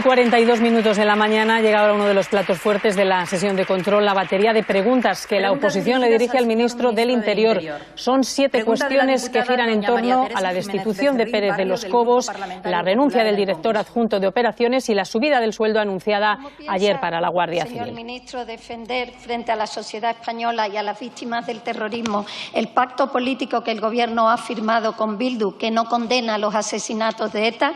42 minutos de la mañana ha llegado uno de los platos fuertes de la sesión de control, la batería de preguntas que la oposición le dirige al ministro del Interior. Son 7 cuestiones que giran en torno a la destitución de Pérez de los Cobos, la renuncia del director adjunto de operaciones y la subida del sueldo anunciada ayer para la Guardia Civil. Señor ministro, defender frente a la sociedad española y a las víctimas del terrorismo el pacto político que el Gobierno ha firmado con Bildu, que no condena los asesinatos de ETA.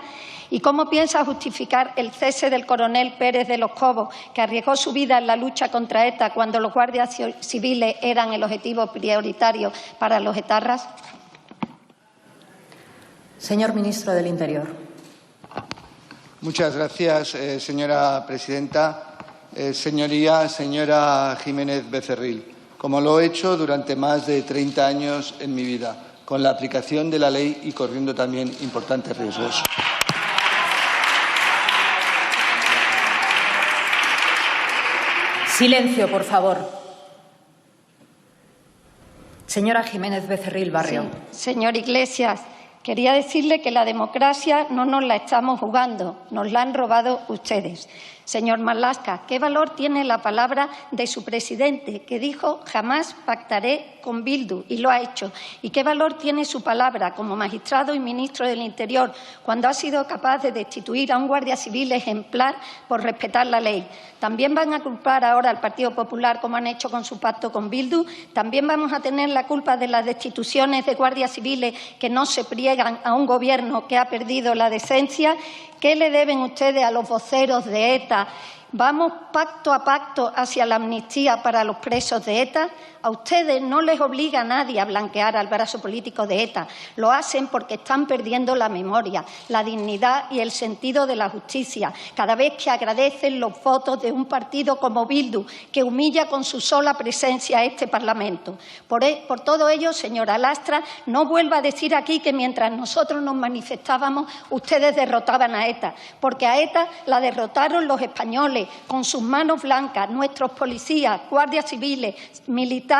¿Y cómo piensa justificar el cese del coronel Pérez de los Cobos, que arriesgó su vida en la lucha contra ETA cuando los guardias civiles eran el objetivo prioritario para los etarras? Señor ministro del Interior. Muchas gracias, señora presidenta. Señoría, señora Jiménez Becerril, como lo he hecho durante más de 30 años en mi vida, con la aplicación de la ley y corriendo también importantes riesgos. Silencio, por favor. Señora Jiménez Becerril Barrio. Sí, señor Iglesias, quería decirle que la democracia no nos la estamos jugando, nos la han robado ustedes. Señor Marlaska, ¿qué valor tiene la palabra de su presidente, que dijo jamás pactaré con Bildu, y lo ha hecho? ¿Y qué valor tiene su palabra como magistrado y ministro del Interior cuando ha sido capaz de destituir a un guardia civil ejemplar por respetar la ley? ¿También van a culpar ahora al Partido Popular como han hecho con su pacto con Bildu? ¿También vamos a tener la culpa de las destituciones de guardias civiles que no se pliegan a un Gobierno que ha perdido la decencia? ¿Qué le deben ustedes a los voceros de ETA? ¿Vamos pacto a pacto hacia la amnistía para los presos de ETA? A ustedes no les obliga a nadie a blanquear al brazo político de ETA. Lo hacen porque están perdiendo la memoria, la dignidad y el sentido de la justicia. Cada vez que agradecen los votos de un partido como Bildu, que humilla con su sola presencia a este Parlamento. Por todo ello, señora Lastra, no vuelva a decir aquí que mientras nosotros nos manifestábamos, ustedes derrotaban a ETA, porque a ETA la derrotaron los españoles con sus manos blancas, nuestros policías, guardias civiles, militares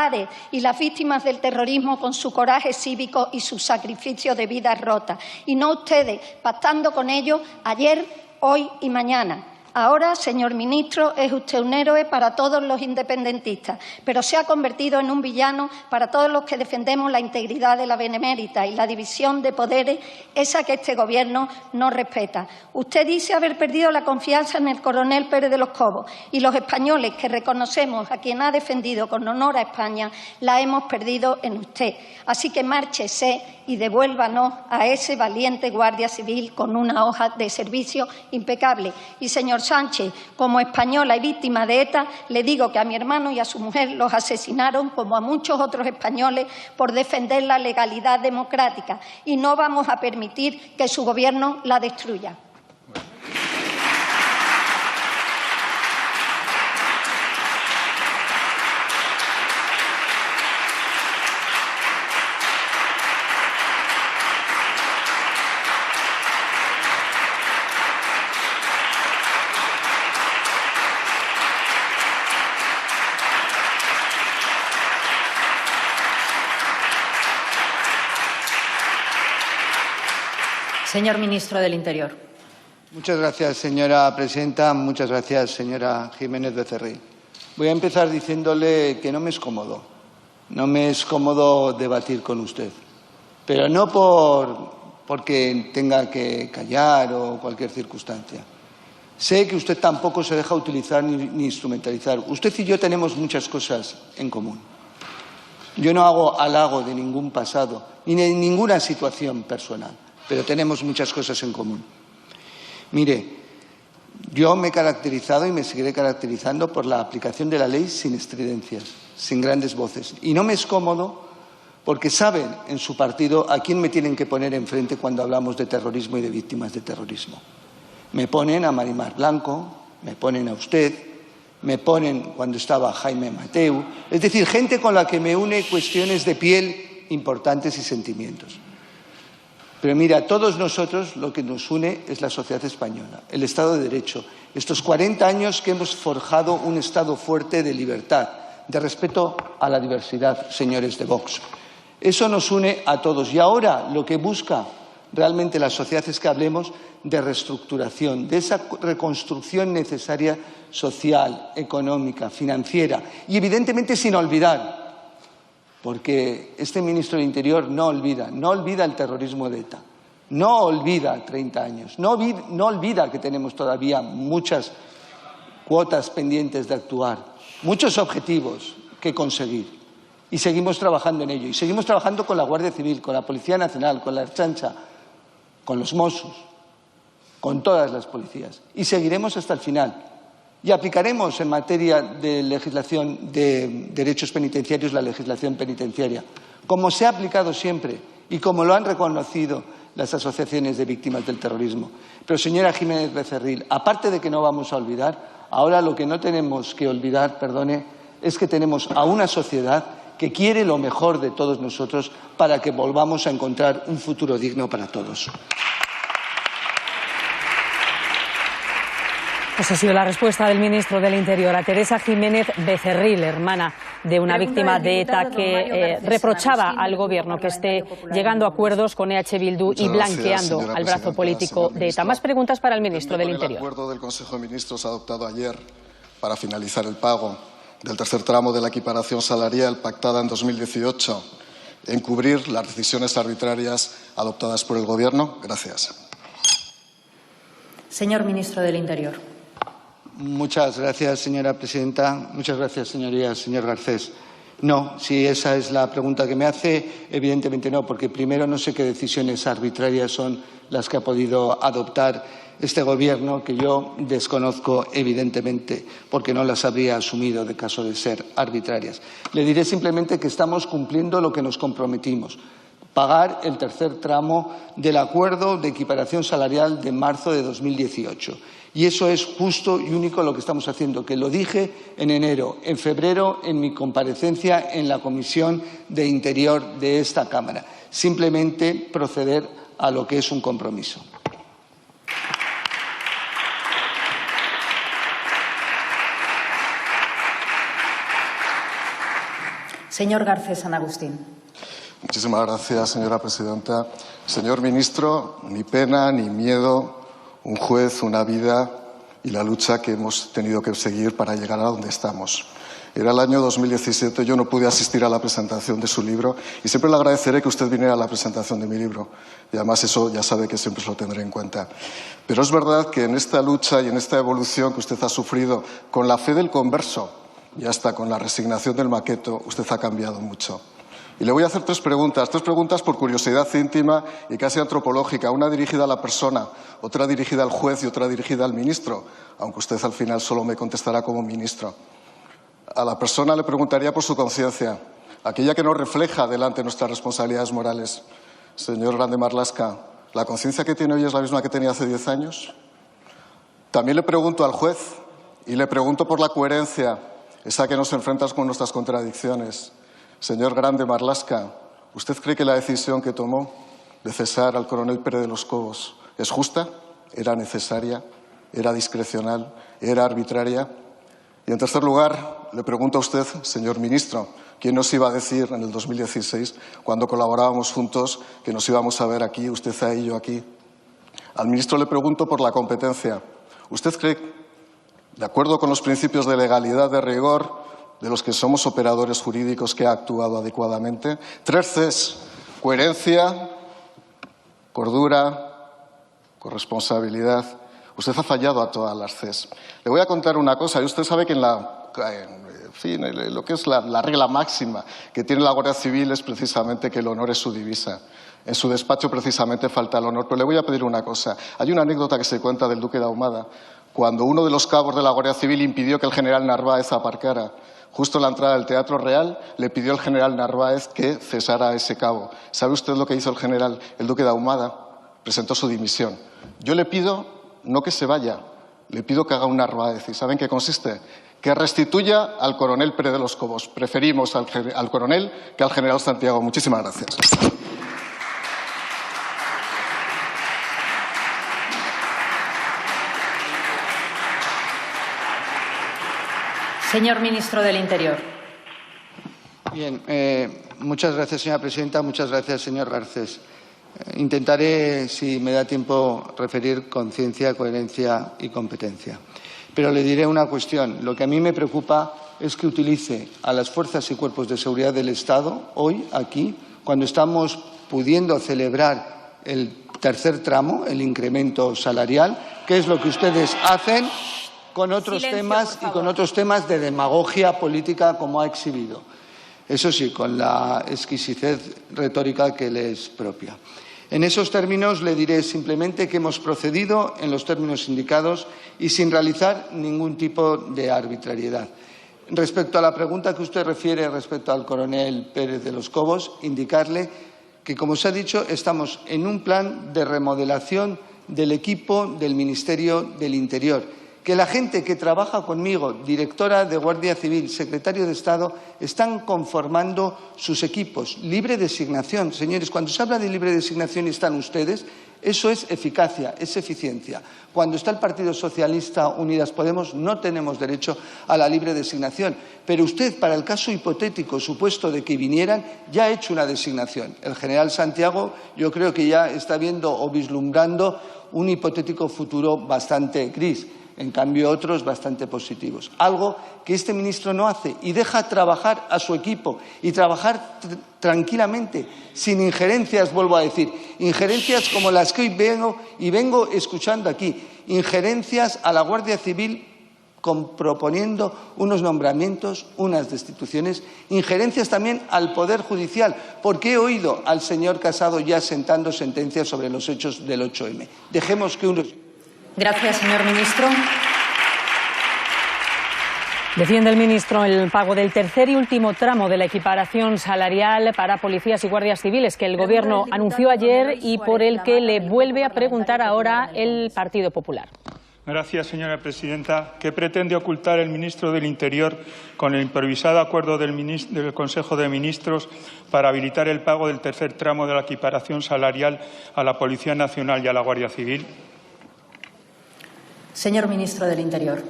y las víctimas del terrorismo con su coraje cívico y su sacrificio de vidas rotas. Y no ustedes, pactando con ellos ayer, hoy y mañana. Ahora, señor ministro, es usted un héroe para todos los independentistas, pero se ha convertido en un villano para todos los que defendemos la integridad de la Benemérita y la división de poderes, esa que este Gobierno no respeta. Usted dice haber perdido la confianza en el coronel Pérez de los Cobos y los españoles que reconocemos a quien ha defendido con honor a España, la hemos perdido en usted. Así que márchese y devuélvanos a ese valiente guardia civil con una hoja de servicio impecable. Y, señor Sánchez, como española y víctima de ETA, le digo que a mi hermano y a su mujer los asesinaron, como a muchos otros españoles, por defender la legalidad democrática, y no vamos a permitir que su Gobierno la destruya. Señor ministro del Interior. Muchas gracias, señora presidenta. Muchas gracias, señora Jiménez Becerril. Voy a empezar diciéndole que no me es cómodo. No me es cómodo debatir con usted. Pero no porque tenga que callar o cualquier circunstancia. Sé que usted tampoco se deja utilizar ni instrumentalizar. Usted y yo tenemos muchas cosas en común. Yo no hago halago de ningún pasado ni de ninguna situación personal, pero tenemos muchas cosas en común. Mire, yo me he caracterizado y me seguiré caracterizando por la aplicación de la ley sin estridencias, sin grandes voces. Y no me es cómodo porque saben en su partido a quién me tienen que poner enfrente cuando hablamos de terrorismo y de víctimas de terrorismo. Me ponen a Marimar Blanco, me ponen a usted, me ponen cuando estaba Jaime Mateu, es decir, gente con la que me une cuestiones de piel importantes y sentimientos. Pero mira, a todos nosotros lo que nos une es la sociedad española, el Estado de Derecho, estos 40 años que hemos forjado un Estado fuerte de libertad, de respeto a la diversidad, señores de Vox. Eso nos une a todos. Y ahora lo que busca realmente la sociedad es que hablemos de reestructuración, de esa reconstrucción necesaria social, económica, financiera y, evidentemente, sin olvidar, porque este ministro del Interior no olvida el terrorismo de ETA, no olvida 30 años, no olvida que tenemos todavía muchas cuotas pendientes de actuar, muchos objetivos que conseguir. Y seguimos trabajando en ello. Y seguimos trabajando con la Guardia Civil, con la Policía Nacional, con la Ertzaintza, con los Mossos, con todas las policías. Y seguiremos hasta el final. Y aplicaremos en materia de legislación de derechos penitenciarios la legislación penitenciaria, como se ha aplicado siempre y como lo han reconocido las asociaciones de víctimas del terrorismo. Pero, señora Jiménez Becerril, aparte de que no vamos a olvidar, ahora lo que no tenemos que olvidar, es que tenemos a una sociedad que quiere lo mejor de todos nosotros para que volvamos a encontrar un futuro digno para todos. Esa ha sido la respuesta del ministro del Interior a Teresa Jiménez Becerril, hermana de una víctima de ETA, que reprochaba al Gobierno que esté llegando a acuerdos con EH Bildu y blanqueando al brazo político de ETA. Más preguntas para el ministro del Interior. El acuerdo del Consejo de Ministros adoptado ayer para finalizar el pago del tercer tramo de la equiparación salarial pactada en 2018, encubrir las decisiones arbitrarias adoptadas por el Gobierno. Gracias. Señor ministro del Interior. Muchas gracias, señora presidenta. Muchas gracias, señorías. Señor Garcés. No, si esa es la pregunta que me hace, evidentemente no, porque primero no sé qué decisiones arbitrarias son las que ha podido adoptar este Gobierno, que yo desconozco evidentemente, porque no las habría asumido de caso de ser arbitrarias. Le diré simplemente que estamos cumpliendo lo que nos comprometimos: pagar el tercer tramo del acuerdo de equiparación salarial de marzo de 2018. Y eso es justo y único lo que estamos haciendo, que lo dije en enero, en febrero, en mi comparecencia en la Comisión de Interior de esta Cámara. Simplemente proceder a lo que es un compromiso. Señor Garcés San Agustín. Muchísimas gracias, señora presidenta. Señor ministro, ni pena ni miedo, un juez, una vida y la lucha que hemos tenido que seguir para llegar a donde estamos. Era el año 2017, yo no pude asistir a la presentación de su libro y siempre le agradeceré que usted viniera a la presentación de mi libro. Y además eso ya sabe que siempre lo tendré en cuenta. Pero es verdad que en esta lucha y en esta evolución que usted ha sufrido, con la fe del converso y hasta con la resignación del maqueto, usted ha cambiado mucho. Y le voy a hacer tres preguntas por curiosidad íntima y casi antropológica, una dirigida a la persona, otra dirigida al juez y otra dirigida al ministro, aunque usted al final solo me contestará como ministro. A la persona le preguntaría por su conciencia, aquella que no refleja delante nuestras responsabilidades morales. Señor Grande Marlaska, ¿la conciencia que tiene hoy es la misma que tenía hace 10 años? También le pregunto al juez y le pregunto por la coherencia, esa que nos enfrenta con nuestras contradicciones. Señor Grande Marlaska, ¿usted cree que la decisión que tomó de cesar al coronel Pérez de los Cobos es justa? ¿Era necesaria? ¿Era discrecional? ¿Era arbitraria? Y en tercer lugar, le pregunto a usted, señor ministro, ¿quién nos iba a decir en el 2016, cuando colaborábamos juntos, que nos íbamos a ver aquí, usted ahí y yo aquí? Al ministro le pregunto por la competencia. ¿Usted cree, de acuerdo con los principios de legalidad, de rigor, de los que somos operadores jurídicos, que ha actuado adecuadamente? 3 Cs: coherencia, cordura, corresponsabilidad. Usted ha fallado a todas las Cs. Le voy a contar una cosa, y usted sabe que lo que es la regla máxima que tiene la Guardia Civil es precisamente que el honor es su divisa. En su despacho precisamente falta el honor, pero le voy a pedir una cosa. Hay una anécdota que se cuenta del duque de Ahumada, cuando uno de los cabos de la Guardia Civil impidió que el general Narváez aparcara. Justo en la entrada del Teatro Real le pidió al general Narváez que cesara a ese cabo. ¿Sabe usted lo que hizo el duque de Ahumada? Presentó su dimisión. Yo le pido no que se vaya, le pido que haga un Narváez. ¿Y saben qué consiste? Que restituya al coronel Pérez de los Cobos. Preferimos al coronel que al general Santiago. Muchísimas gracias. Señor ministro del Interior. Bien, muchas gracias, señora presidenta. Muchas gracias, señor Garcés. Intentaré, si me da tiempo, referir con ciencia, coherencia y competencia. Pero le diré una cuestión. Lo que a mí me preocupa es que utilice a las fuerzas y cuerpos de seguridad del Estado hoy, aquí, cuando estamos pudiendo celebrar el tercer tramo, el incremento salarial, que es lo que ustedes hacen con otros temas y con otros temas de demagogia política como ha exhibido. Eso sí, con la exquisitez retórica que le es propia. En esos términos le diré simplemente que hemos procedido en los términos indicados y sin realizar ningún tipo de arbitrariedad. Respecto a la pregunta que usted refiere respecto al coronel Pérez de los Cobos, indicarle que, como se ha dicho, estamos en un plan de remodelación del equipo del Ministerio del Interior, que la gente que trabaja conmigo, directora de Guardia Civil, secretario de Estado, están conformando sus equipos. Libre designación. Señores, cuando se habla de libre designación y están ustedes, eso es eficacia, es eficiencia. Cuando está el Partido Socialista, Unidas Podemos, no tenemos derecho a la libre designación. Pero usted, para el caso hipotético supuesto de que vinieran, ya ha hecho una designación. El general Santiago, yo creo que ya está viendo o vislumbrando un hipotético futuro bastante gris. En cambio, otros bastante positivos. Algo que este ministro no hace y deja trabajar a su equipo y trabajar tranquilamente, sin injerencias, vuelvo a decir, injerencias como las que hoy vengo escuchando aquí, injerencias a la Guardia Civil proponiendo unos nombramientos, unas destituciones, injerencias también al Poder Judicial, porque he oído al señor Casado ya sentando sentencias sobre los hechos del 8M. Dejemos que unos... Gracias, señor ministro. Defiende el ministro el pago del tercer y último tramo de la equiparación salarial para policías y guardias civiles que el Gobierno anunció ayer y por el que le vuelve a preguntar ahora el Partido Popular. Gracias, señora presidenta. ¿Qué pretende ocultar el ministro del Interior con el improvisado acuerdo del Consejo de Ministros para habilitar el pago del tercer tramo de la equiparación salarial a la Policía Nacional y a la Guardia Civil? Señor ministro del Interior.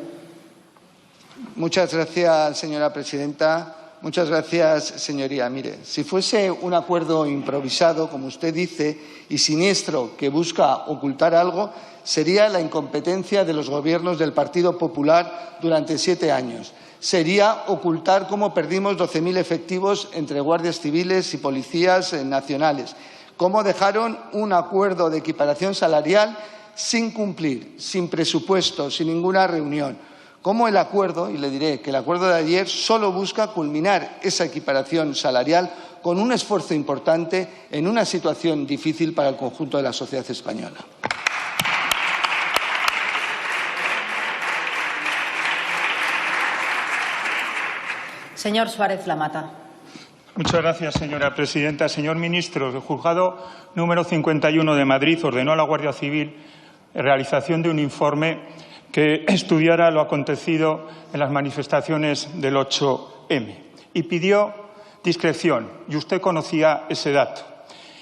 Muchas gracias, señora presidenta. Muchas gracias, señoría. Mire, si fuese un acuerdo improvisado, como usted dice, y siniestro que busca ocultar algo, sería la incompetencia de los gobiernos del Partido Popular durante 7 años. Sería ocultar cómo perdimos 12.000 efectivos entre guardias civiles y policías nacionales. Cómo dejaron un acuerdo de equiparación salarial sin cumplir, sin presupuesto, sin ninguna reunión. Como el acuerdo, y le diré que el acuerdo de ayer solo busca culminar esa equiparación salarial con un esfuerzo importante en una situación difícil para el conjunto de la sociedad española. Señor Suárez Lamata. Muchas gracias, señora presidenta. Señor ministro, el juzgado número 51 de Madrid ordenó a la Guardia Civil la realización de un informe que estudiara lo acontecido en las manifestaciones del 8M y pidió discreción, y usted conocía ese dato.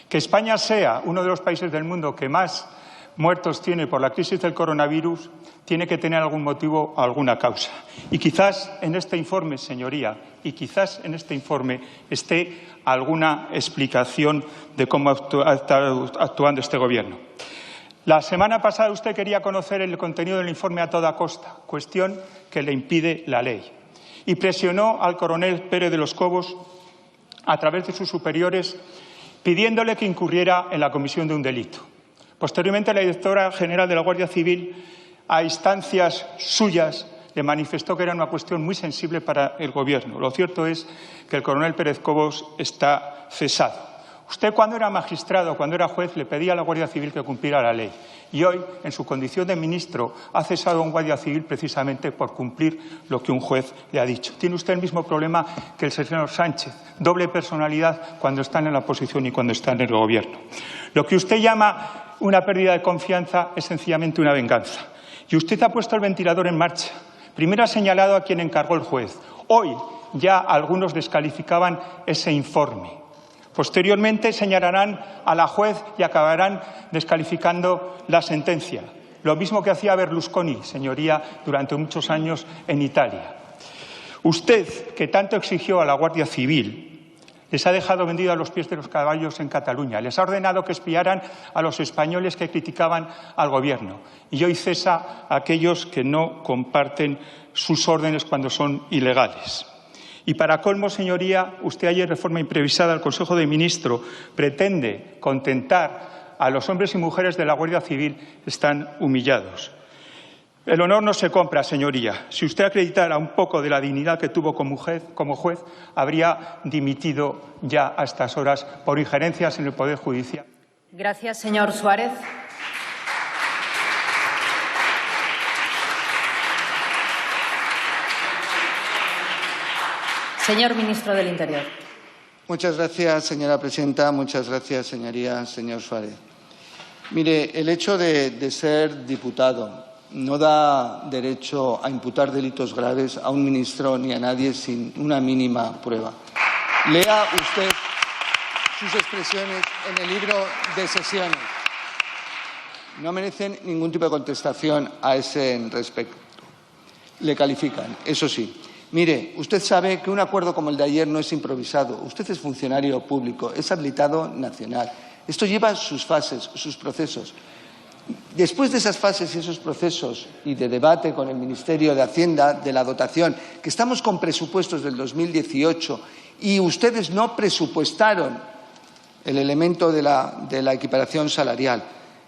Que España sea uno de los países del mundo que más muertos tiene por la crisis del coronavirus tiene que tener algún motivo o alguna causa. Y quizás en este informe, señoría, esté alguna explicación de cómo ha estado actuando este Gobierno. La semana pasada usted quería conocer el contenido del informe a toda costa, cuestión que le impide la ley, y presionó al coronel Pérez de los Cobos a través de sus superiores pidiéndole que incurriera en la comisión de un delito. Posteriormente, la directora general de la Guardia Civil, a instancias suyas, le manifestó que era una cuestión muy sensible para el Gobierno. Lo cierto es que el coronel Pérez Cobos está cesado. Usted, cuando era magistrado, cuando era juez, le pedía a la Guardia Civil que cumpliera la ley. Y hoy, en su condición de ministro, ha cesado a un Guardia Civil precisamente por cumplir lo que un juez le ha dicho. Tiene usted el mismo problema que el señor Sánchez, doble personalidad cuando están en la oposición y cuando están en el Gobierno. Lo que usted llama una pérdida de confianza es sencillamente una venganza. Y usted ha puesto el ventilador en marcha. Primero ha señalado a quien encargó el juez. Hoy ya algunos descalificaban ese informe. Posteriormente señalarán a la juez y acabarán descalificando la sentencia. Lo mismo que hacía Berlusconi, señoría, durante muchos años en Italia. Usted, que tanto exigió a la Guardia Civil, Les ha dejado vendidos a los pies de los caballos en Cataluña. Les ha ordenado que espiaran a los españoles que criticaban al Gobierno. Y hoy cesa a aquellos que no comparten sus órdenes cuando son ilegales. Y para colmo, señoría, usted ayer de forma improvisada al Consejo de Ministros pretende contentar a los hombres y mujeres de la Guardia Civil que están humillados. El honor no se compra, señoría. Si usted acreditara un poco de la dignidad que tuvo como juez, habría dimitido ya a estas horas por injerencias en el Poder Judicial. Gracias, señor Suárez. Señor Ministro del Interior. Muchas gracias, señora presidenta. Muchas gracias, señorías. Señor Suárez. Mire, el hecho de ser diputado no da derecho a imputar delitos graves a un ministro ni a nadie sin una mínima prueba. Lea usted sus expresiones en el libro de sesiones. No merecen ningún tipo de contestación a ese respecto. Le califican, eso sí. Mire, usted sabe que un acuerdo como el de ayer no es improvisado. Usted es funcionario público, es habilitado nacional. Esto lleva sus fases, sus procesos. Después de esas fases y esos procesos y de debate con el Ministerio de Hacienda de la dotación, que estamos con presupuestos del 2018 y ustedes no presupuestaron el elemento de la equiparación salarial,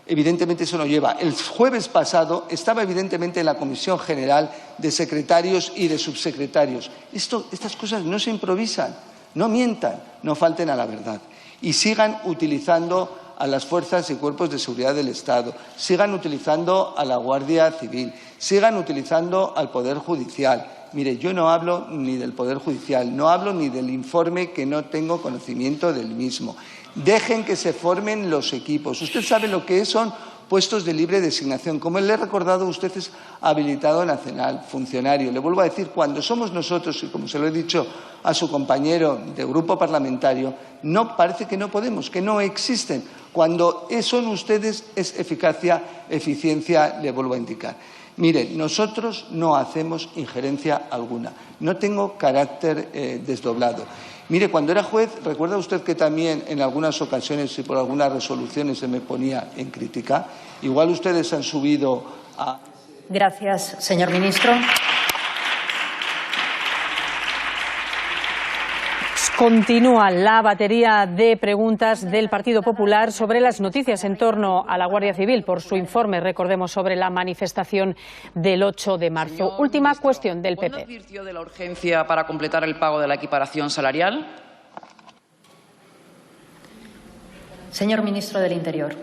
evidentemente eso no lleva. El jueves pasado estaba evidentemente en la Comisión General de Secretarios y de Subsecretarios. Estas cosas no se improvisan, no mientan, no falten a la verdad y sigan utilizando a las fuerzas y cuerpos de seguridad del Estado, sigan utilizando a la Guardia Civil, sigan utilizando al Poder Judicial. Mire, yo no hablo ni del Poder Judicial, no hablo ni del informe que no tengo conocimiento del mismo. Dejen que se formen los equipos. Usted sabe lo que son puestos de libre designación. Como le he recordado, usted es habilitado nacional, funcionario. Le vuelvo a decir, cuando somos nosotros, y como se lo he dicho a su compañero de grupo parlamentario, no parece que no podemos, que no existen. Cuando son ustedes es eficacia, eficiencia, le vuelvo a indicar. Mire, nosotros no hacemos injerencia alguna. No tengo carácter desdoblado. Mire, cuando era juez, ¿recuerda usted que también en algunas ocasiones y por algunas resoluciones se me ponía en crítica? Igual ustedes han subido a... Gracias, señor ministro. Continúa la batería de preguntas del Partido Popular sobre las noticias en torno a la Guardia Civil por su informe, recordemos, sobre la manifestación del 8 de marzo. Señor Última ministro, cuestión del PP. ¿Cuándo advirtió de la urgencia para completar el pago de la equiparación salarial? Señor ministro del Interior.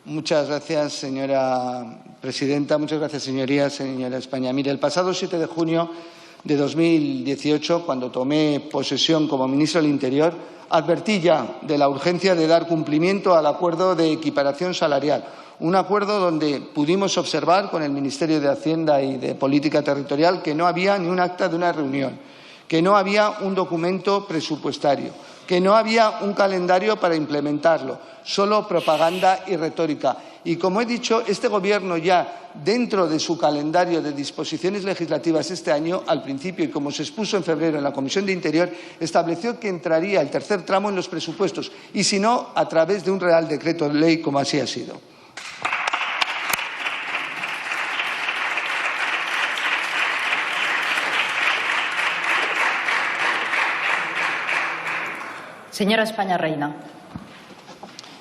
Muchas gracias, señora presidenta. Muchas gracias, señorías, señora España. Mire, el pasado 7 de junio de 2018, cuando tomé posesión como ministro del Interior, advertí ya de la urgencia de dar cumplimiento al acuerdo de equiparación salarial, un acuerdo donde pudimos observar con el Ministerio de Hacienda y de Política Territorial que no había ni un acta de una reunión, que no había un documento presupuestario, que no había un calendario para implementarlo, solo propaganda y retórica. Y, como he dicho, este Gobierno ya, dentro de su calendario de disposiciones legislativas este año, al principio, y como se expuso en febrero en la Comisión de Interior, estableció que entraría el tercer tramo en los presupuestos, y si no, a través de un Real Decreto de Ley, como así ha sido. Señora España Reina.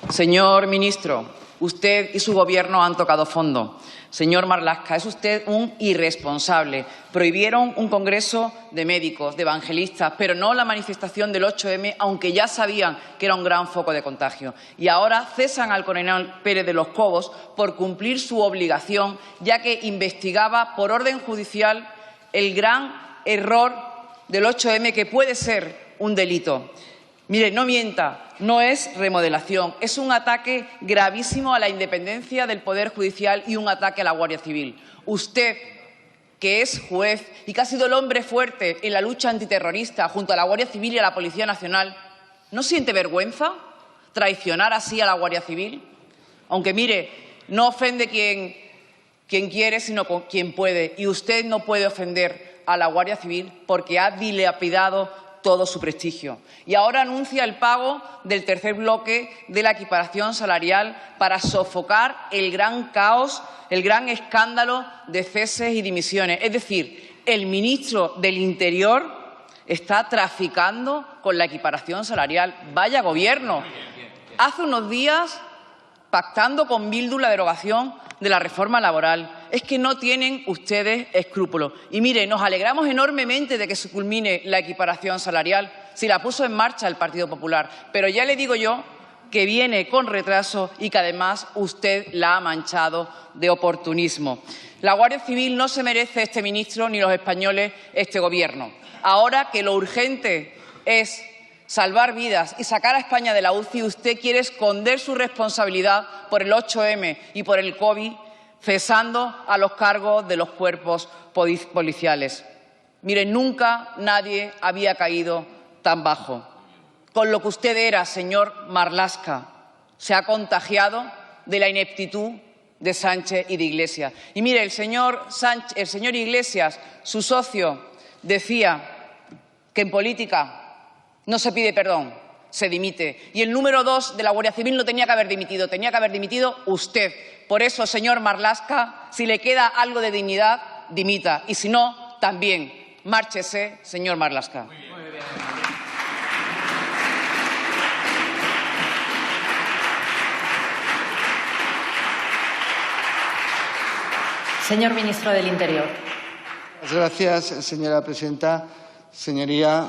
Señor ministro, usted y su Gobierno han tocado fondo. Señor Marlaska, es usted un irresponsable. Prohibieron un congreso de médicos, de evangelistas, pero no la manifestación del 8M, aunque ya sabían que era un gran foco de contagio. Y ahora cesan al coronel Pérez de los Cobos por cumplir su obligación, ya que investigaba por orden judicial el gran error del 8M, que puede ser un delito. Mire, no mienta, no es remodelación, es un ataque gravísimo a la independencia del Poder Judicial y un ataque a la Guardia Civil. Usted, que es juez y que ha sido el hombre fuerte en la lucha antiterrorista junto a la Guardia Civil y a la Policía Nacional, ¿no siente vergüenza traicionar así a la Guardia Civil? Aunque, mire, no ofende quien quiere, sino quien puede. Y usted no puede ofender a la Guardia Civil porque ha dilapidado todo su prestigio. Y ahora anuncia el pago del tercer bloque de la equiparación salarial para sofocar el gran caos, el gran escándalo de ceses y dimisiones. Es decir, el ministro del Interior está traficando con la equiparación salarial. ¡Vaya gobierno! Hace unos días, pactando con Bildu la derogación de la reforma laboral. Es que no tienen ustedes escrúpulos. Y mire, nos alegramos enormemente de que se culmine la equiparación salarial, si la puso en marcha el Partido Popular. Pero ya le digo yo que viene con retraso y que además usted la ha manchado de oportunismo. La Guardia Civil no se merece este ministro ni los españoles este Gobierno. Ahora que lo urgente es salvar vidas y sacar a España de la UCI, usted quiere esconder su responsabilidad por el 8M y por el COVID, cesando a los cargos de los cuerpos policiales. Mire, nunca nadie había caído tan bajo. Con lo que usted era, señor Marlaska, se ha contagiado de la ineptitud de Sánchez y de Iglesias. Y mire, el señor Iglesias, su socio, decía que en política no se pide perdón, se dimite. Y el número 2 de la Guardia Civil no tenía que haber dimitido, tenía que haber dimitido usted. Por eso, señor Marlaska, si le queda algo de dignidad, dimita. Y si no, también márchese, señor Marlaska. Señor ministro del Interior. Gracias, señora presidenta. Señoría,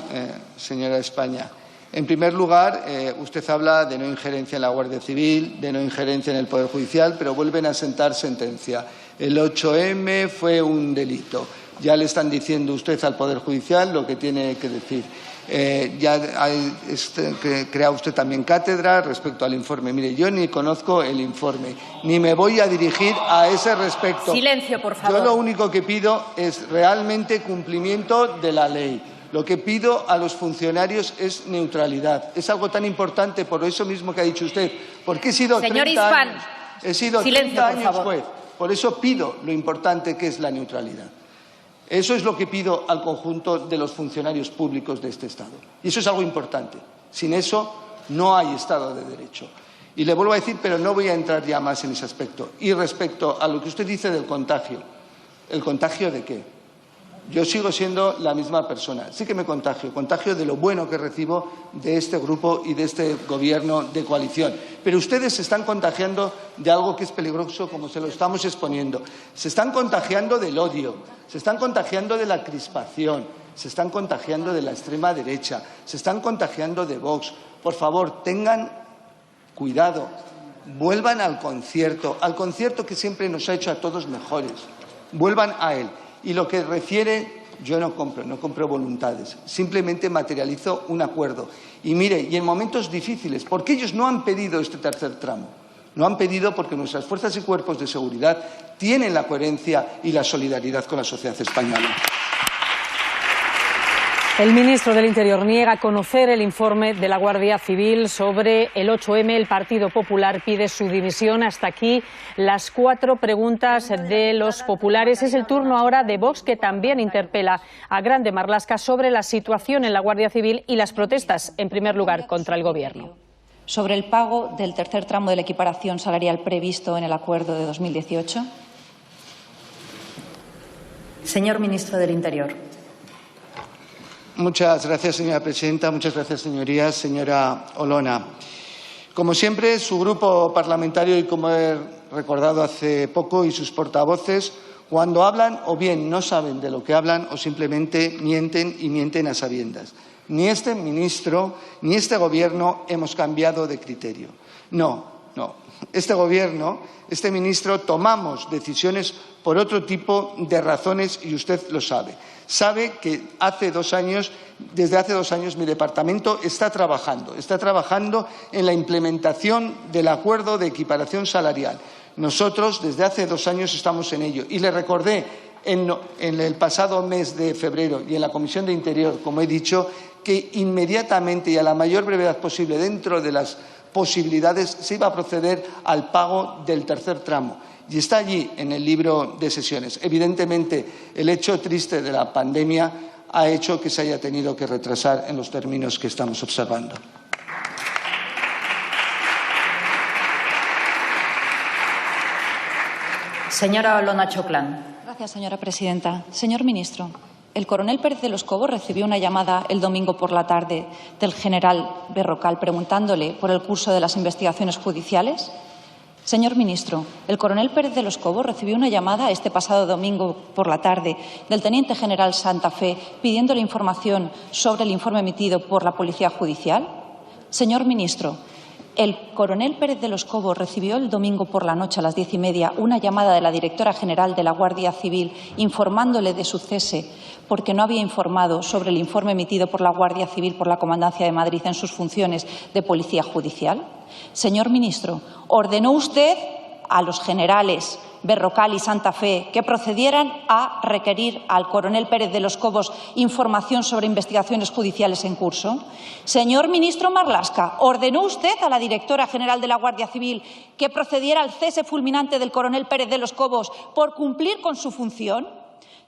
señora España. En primer lugar, usted habla de no injerencia en la Guardia Civil, de no injerencia en el Poder Judicial, pero vuelven a sentar sentencia. El 8M fue un delito. Ya le están diciendo usted al Poder Judicial lo que tiene que decir. Crea usted también cátedra respecto al informe. Mire, yo ni conozco el informe, ni me voy a dirigir a ese respecto. Silencio, por favor. Yo lo único que pido es realmente cumplimiento de la ley. Lo que pido a los funcionarios es neutralidad. Es algo tan importante, por eso mismo que ha dicho usted, porque he sido 30 años, he sido 30 años juez. Por eso pido lo importante que es la neutralidad. Eso es lo que pido al conjunto de los funcionarios públicos de este Estado. Y eso es algo importante. Sin eso no hay Estado de Derecho. Y le vuelvo a decir, pero no voy a entrar ya más en ese aspecto. Y respecto a lo que usted dice del contagio, ¿el contagio de qué? Yo sigo siendo la misma persona. Sí que me contagio de lo bueno que recibo de este grupo y de este Gobierno de coalición. Pero ustedes se están contagiando de algo que es peligroso, como se lo estamos exponiendo. Se están contagiando del odio, se están contagiando de la crispación, se están contagiando de la extrema derecha, se están contagiando de Vox. Por favor, tengan cuidado, vuelvan al concierto que siempre nos ha hecho a todos mejores. Vuelvan a él. Y lo que refiere, yo no compro voluntades, simplemente materializo un acuerdo. Y mire, y en momentos difíciles, porque ellos no han pedido este tercer tramo, no han pedido porque nuestras fuerzas y cuerpos de seguridad tienen la coherencia y la solidaridad con la sociedad española. El ministro del Interior niega conocer el informe de la Guardia Civil sobre el 8M. El Partido Popular pide su dimisión. Hasta aquí las 4 preguntas de los populares. Es el turno ahora de Vox, que también interpela a Grande Marlaska sobre la situación en la Guardia Civil y las protestas, en primer lugar, contra el Gobierno. Sobre el pago del tercer tramo de la equiparación salarial previsto en el acuerdo de 2018. Señor ministro del Interior. Muchas gracias, señora presidenta. Muchas gracias, señorías. Señora Olona, como siempre, su grupo parlamentario, y como he recordado hace poco, y sus portavoces, cuando hablan, o bien no saben de lo que hablan, o simplemente mienten, y mienten a sabiendas. Ni este ministro, ni este Gobierno hemos cambiado de criterio. No. Este Gobierno, este ministro, tomamos decisiones por otro tipo de razones y usted lo sabe. Sabe que desde hace 2 años mi departamento está trabajando en la implementación del acuerdo de equiparación salarial. Nosotros desde hace 2 años estamos en ello y le recordé en el pasado mes de febrero y en la Comisión de Interior, como he dicho, que inmediatamente y a la mayor brevedad posible, dentro de las posibilidades, se iba a proceder al pago del tercer tramo. Y está allí en el libro de sesiones. Evidentemente, el hecho triste de la pandemia ha hecho que se haya tenido que retrasar en los términos que estamos observando. Señora Olona Choclán. Gracias, señora presidenta. Señor ministro, el coronel Pérez de los Cobos recibió una llamada el domingo por la tarde del general Berrocal preguntándole por el curso de las investigaciones judiciales. Señor ministro, el coronel Pérez de los Cobos recibió una llamada este pasado domingo por la tarde del teniente general Santa Fe pidiéndole información sobre el informe emitido por la Policía Judicial. Señor ministro, el coronel Pérez de los Cobos recibió el domingo por la noche a las 10:30 una llamada de la directora general de la Guardia Civil informándole de su cese porque no había informado sobre el informe emitido por la Guardia Civil por la Comandancia de Madrid en sus funciones de Policía Judicial. Señor ministro, ¿ordenó usted a los generales Berrocal y Santa Fe que procedieran a requerir al coronel Pérez de los Cobos información sobre investigaciones judiciales en curso? Señor ministro Marlaska, ¿ordenó usted a la directora general de la Guardia Civil que procediera al cese fulminante del coronel Pérez de los Cobos por cumplir con su función?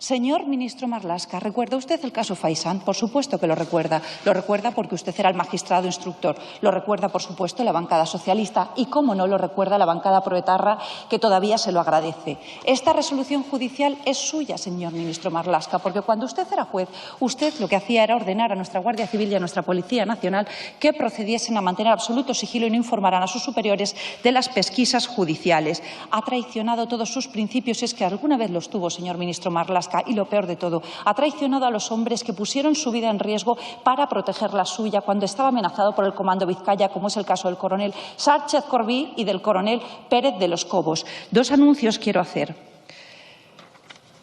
Señor ministro Marlaska, ¿recuerda usted el caso Faisán? Por supuesto que lo recuerda. Lo recuerda porque usted era el magistrado instructor. Lo recuerda, por supuesto, la bancada socialista. Y, cómo no, lo recuerda la bancada proetarra, que todavía se lo agradece. Esta resolución judicial es suya, señor ministro Marlaska, porque cuando usted era juez, usted lo que hacía era ordenar a nuestra Guardia Civil y a nuestra Policía Nacional que procediesen a mantener absoluto sigilo y no informaran a sus superiores de las pesquisas judiciales. Ha traicionado todos sus principios, es que alguna vez los tuvo, señor ministro Marlaska. Y lo peor de todo, ha traicionado a los hombres que pusieron su vida en riesgo para proteger la suya cuando estaba amenazado por el Comando Vizcaya, como es el caso del coronel Sánchez Corbí y del coronel Pérez de los Cobos. Dos anuncios quiero hacer.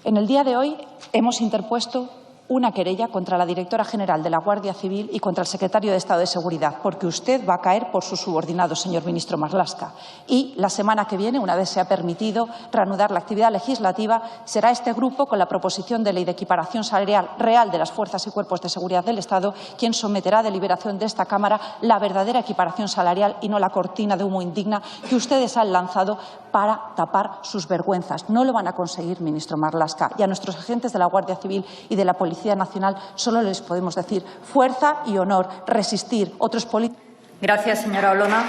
En el día de hoy hemos interpuesto una querella contra la directora general de la Guardia Civil y contra el secretario de Estado de Seguridad, porque usted va a caer por sus subordinados, señor ministro Marlaska. Y la semana que viene, una vez se ha permitido reanudar la actividad legislativa, será este grupo, con la proposición de ley de equiparación salarial real de las fuerzas y cuerpos de seguridad del Estado, quien someterá a deliberación de esta Cámara la verdadera equiparación salarial y no la cortina de humo indigna que ustedes han lanzado para tapar sus vergüenzas. No lo van a conseguir, ministro Marlaska. Y a nuestros agentes de la Guardia Civil y de la Policía Nacional solo les podemos decir fuerza y honor, resistir. Otros políticos. Gracias, señora Olona.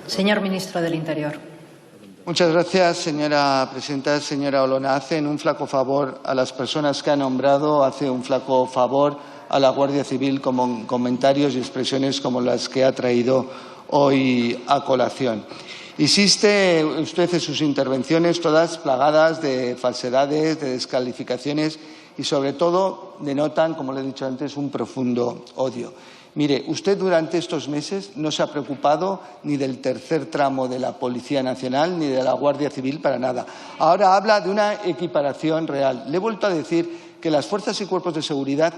Señor ministro del Interior. Muchas gracias, señora presidenta. Señora Olona, hacen un flaco favor a las personas que ha nombrado, hace un flaco favor a la Guardia Civil con comentarios y expresiones como las que ha traído hoy a colación. Insiste usted en sus intervenciones todas plagadas de falsedades, de descalificaciones y, sobre todo, denotan, como le he dicho antes, un profundo odio. Mire, usted durante estos meses no se ha preocupado ni del tercer tramo de la Policía Nacional ni de la Guardia Civil para nada. Ahora habla de una equiparación real. Le he vuelto a decir que las fuerzas y cuerpos de seguridad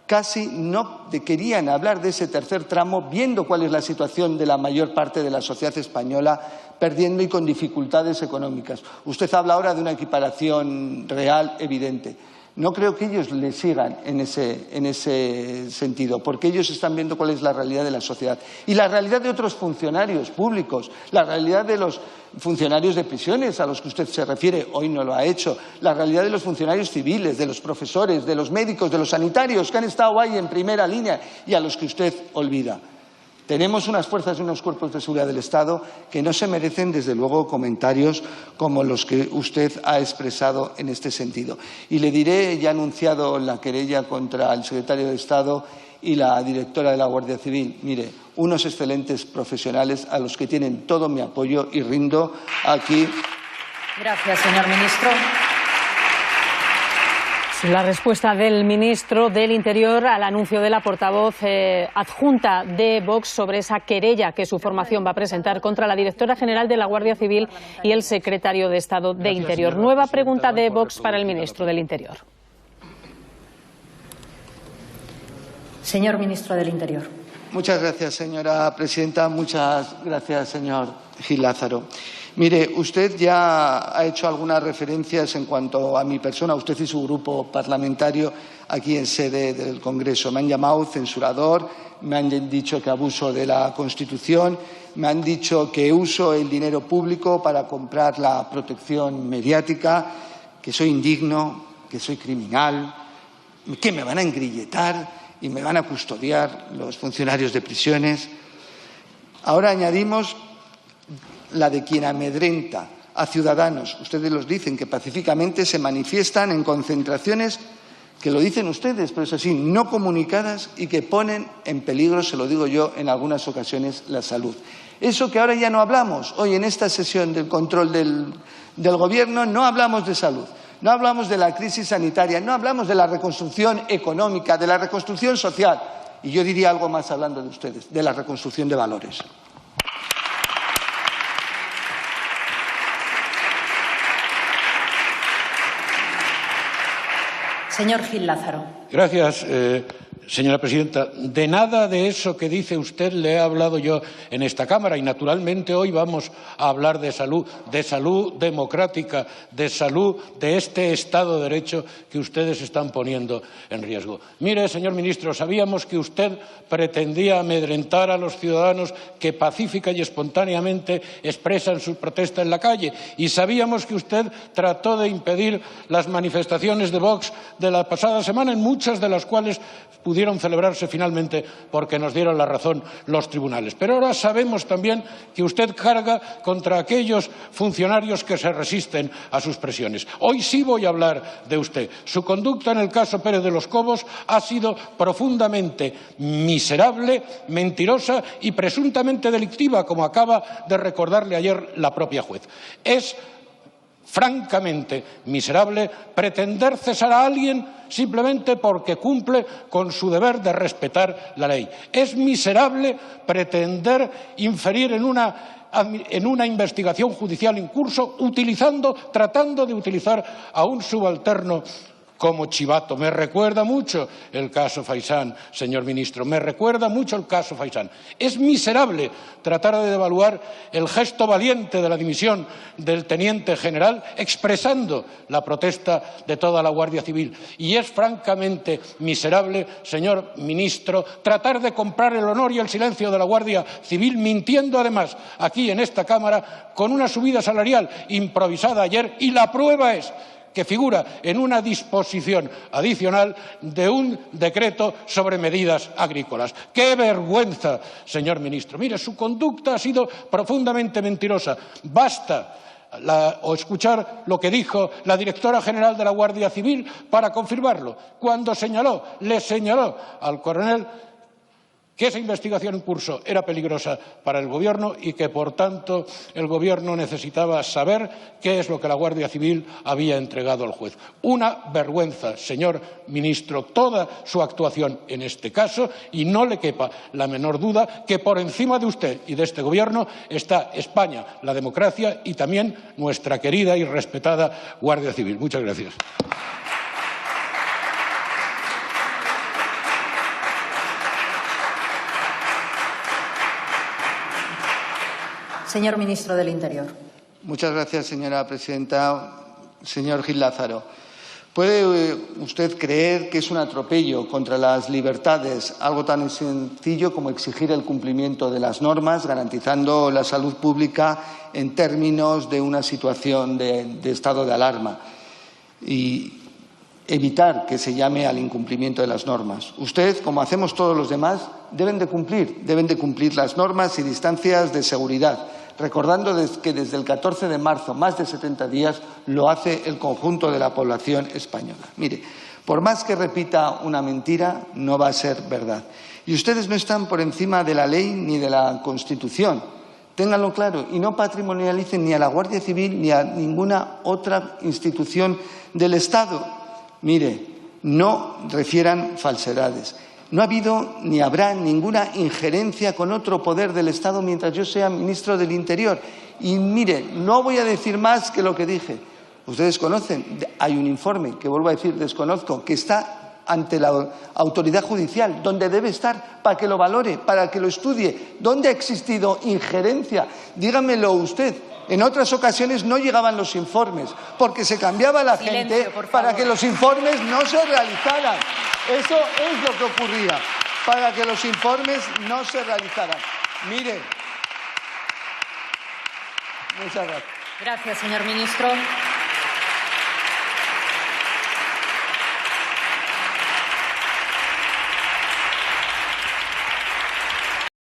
casi no querían hablar de ese tercer tramo, viendo cuál es la situación de la mayor parte de la sociedad española, perdiendo y con dificultades económicas. Usted habla ahora de una equiparación real evidente. No creo que ellos le sigan en ese sentido, porque ellos están viendo cuál es la realidad de la sociedad. Y la realidad de otros funcionarios públicos, la realidad de los funcionarios de prisiones a los que usted se refiere, hoy no lo ha hecho, la realidad de los funcionarios civiles, de los profesores, de los médicos, de los sanitarios que han estado ahí en primera línea y a los que usted olvida. Tenemos unas fuerzas y unos cuerpos de seguridad del Estado que no se merecen, desde luego, comentarios como los que usted ha expresado en este sentido. Y le diré, ya he anunciado la querella contra el secretario de Estado y la directora de la Guardia Civil. Mire, unos excelentes profesionales a los que tienen todo mi apoyo y rindo aquí. Gracias, señor ministro. La respuesta del ministro del Interior al anuncio de la portavoz adjunta de Vox sobre esa querella que su formación va a presentar contra la directora general de la Guardia Civil y el secretario de Estado de Interior. Nueva pregunta de Vox para el ministro del Interior. Señor ministro del Interior. Muchas gracias, señora presidenta. Muchas gracias, señor Gil Lázaro. Mire, usted ya ha hecho algunas referencias en cuanto a mi persona, usted y su grupo parlamentario aquí en sede del Congreso. Me han llamado censurador, me han dicho que abuso de la Constitución, me han dicho que uso el dinero público para comprar la protección mediática, que soy indigno, que soy criminal, que me van a engrilletar y me van a custodiar los funcionarios de prisiones. Ahora añadimos la de quien amedrenta a ciudadanos. Ustedes los dicen que pacíficamente se manifiestan en concentraciones que lo dicen ustedes, pero es así, no comunicadas y que ponen en peligro, se lo digo yo, en algunas ocasiones, la salud. Eso que ahora ya no hablamos. Hoy en esta sesión del control del Gobierno no hablamos de salud, no hablamos de la crisis sanitaria, no hablamos de la reconstrucción económica, de la reconstrucción social. Y yo diría algo más hablando de ustedes, de la reconstrucción de valores. Señor Gil Lázaro. Gracias, señora presidenta. De nada de eso que dice usted le he hablado yo en esta Cámara y, naturalmente, hoy vamos a hablar de salud democrática, de salud de este Estado de Derecho que ustedes están poniendo en riesgo. Mire, señor ministro, sabíamos que usted pretendía amedrentar a los ciudadanos que pacífica y espontáneamente expresan su protesta en la calle y sabíamos que usted trató de impedir las manifestaciones de Vox de la pasada semana, en muchas de las cuales pudieron celebrarse finalmente porque nos dieron la razón los tribunales. Pero ahora sabemos también que usted carga contra aquellos funcionarios que se resisten a sus presiones. Hoy sí voy a hablar de usted. Su conducta en el caso Pérez de los Cobos ha sido profundamente miserable, mentirosa y presuntamente delictiva, como acaba de recordarle ayer la propia juez. Es francamente miserable pretender cesar a alguien simplemente porque cumple con su deber de respetar la ley. Es miserable pretender inferir en una investigación judicial en curso tratando de utilizar a un subalterno como chivato. Me recuerda mucho el caso Faisán, señor ministro, me recuerda mucho el caso Faisán. Es miserable tratar de devaluar el gesto valiente de la dimisión del teniente general expresando la protesta de toda la Guardia Civil. Y es francamente miserable, señor ministro, tratar de comprar el honor y el silencio de la Guardia Civil mintiendo además aquí en esta Cámara con una subida salarial improvisada ayer y la prueba es que figura en una disposición adicional de un decreto sobre medidas agrícolas. ¡Qué vergüenza, señor ministro! Mire, su conducta ha sido profundamente mentirosa. Basta escuchar lo que dijo la directora general de la Guardia Civil para confirmarlo, cuando le señaló al coronel que esa investigación en curso era peligrosa para el Gobierno y que, por tanto, el Gobierno necesitaba saber qué es lo que la Guardia Civil había entregado al juez. Una vergüenza, señor ministro, toda su actuación en este caso y no le quepa la menor duda que por encima de usted y de este Gobierno está España, la democracia y también nuestra querida y respetada Guardia Civil. Muchas gracias. Señor ministro del Interior. Muchas gracias, señora presidenta. Señor Gil Lázaro, ¿puede usted creer que es un atropello contra las libertades algo tan sencillo como exigir el cumplimiento de las normas, garantizando la salud pública en términos de una situación de estado de alarma y evitar que se llame al incumplimiento de las normas? Usted, como hacemos todos los demás, deben de cumplir las normas y distancias de seguridad, recordando que desde el 14 de marzo, más de 70 días, lo hace el conjunto de la población española. Mire, por más que repita una mentira, no va a ser verdad. Y ustedes no están por encima de la ley ni de la Constitución. Ténganlo claro y no patrimonialicen ni a la Guardia Civil ni a ninguna otra institución del Estado. Mire, no refieran falsedades. No ha habido ni habrá ninguna injerencia con otro poder del Estado mientras yo sea ministro del Interior. Y mire, no voy a decir más que lo que dije. Ustedes conocen, hay un informe, que vuelvo a decir, desconozco, que está ante la autoridad judicial, donde debe estar, para que lo valore, para que lo estudie. ¿Dónde ha existido injerencia? Dígamelo usted. En otras ocasiones no llegaban los informes, porque se cambiaba la gente para que los informes no se realizaran. Eso es lo que ocurría, para que los informes no se realizaran. Mire. Muchas gracias. Gracias, señor ministro.